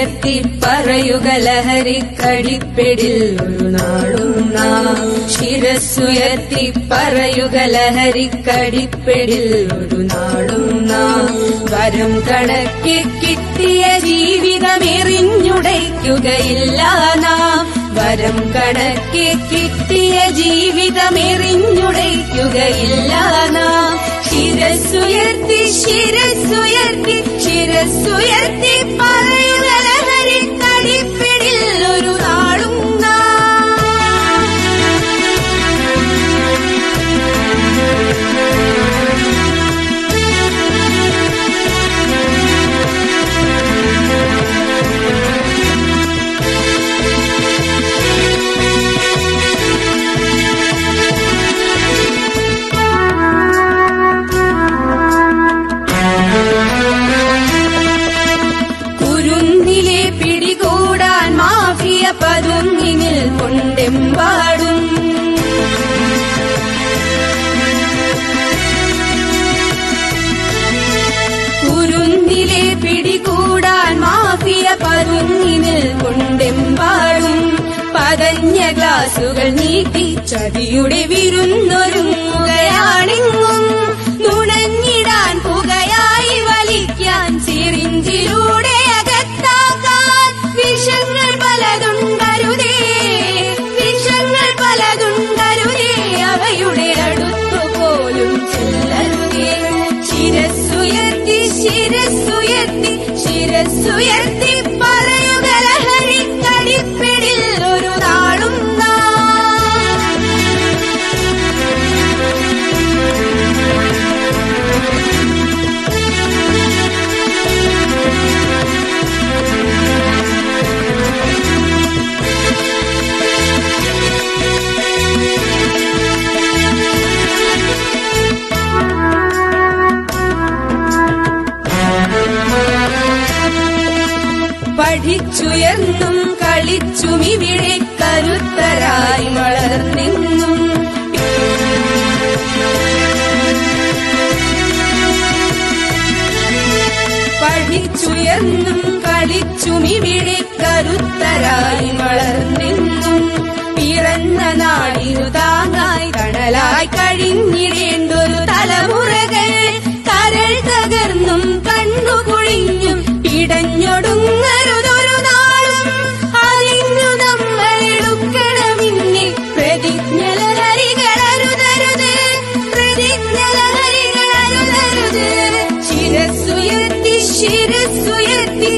ശിരസ്സുയർത്തി പറയുക ലഹരിക്കടിപ്പിടിൽ ഒരു നാളും നാം. ശിരസ്സുയർത്തി പറയുക ലഹരിക്കടിപ്പിടിൽ ഒരു നാളും നാം. വരം കണക്കെ കിട്ടിയ ജീവിതമെറിഞ്ഞുടയ്ക്കുകയില്ല നാം. വരം കണക്കെ കിട്ടിയ ജീവിതമെറിഞ്ഞുടയ്ക്കുകയില്ല നാം. ശിരസ്സുയർത്തി ശിരസ്സുയർത്തി ശിരസ്സുയർത്തി പറയുക ലഹരിക്കടിപ്പിടിൽ ഒരു നാളും പതുങ്ങിനിൽ കൊണ്ടെമ്പാടും. കുരുന്നിലെ പിടികൂടാൻ മാഫിയ പതുങ്ങിനിൽ കൊണ്ടെമ്പാടും. പതഞ്ഞ ഗ്ലാസുകൾ നീട്ടി ചതിയുടെ വിരുന്നൊരുങ്ങുകയാണെങ്ങും. നുണഞ്ഞിടാൻ പുകയായി വലിക്കാൻ സിറിഞ്ചിലൂടെ അകത്താക്കാൻ വിഷങ്ങൾ പലതുണ്ടരുതേ. വിഷങ്ങൾ പലതുണ്ടരുതേ. അവയുടെ അടുത്തുപോലും ചെല്ലരുതേ. ശിരസ്സുയർത്തി ശിരസ്സുയർത്തി ശിരസ്സുയർത്തി പറയുക ലഹരിക്കടിപ്പിടിൽ ഒരു നാളും പഠിച്ചുയർന്നും കളിച്ചുമിവിടെ കരുത്തരായി വളർന്നെന്നും. പഠിച്ചുയർന്നും കളിച്ചുമിവിടെ കരുത്തരായി വളർന്നെന്നും. പിറന്ന നാടിനു താങ്ങായി തണലായി കഴിഞ്ഞിടേണ്ടൊരു തലമുറകൾ കരൾ തകർന്നും കണ്ണുകുഴിഞ്ഞും പിടഞ്ഞൊടുങ്ങരുതൊരു നാളും. അതിന്നു നമ്മൾ എടുക്കണമിന്നെ പ്രതിജ്ഞ ലഹരികളരുതരുത്. പ്രതിജ്ഞ ലഹരികളരുതരുത്. ശിരസ്സുയർത്തി ശിരസ്സുയർത്തി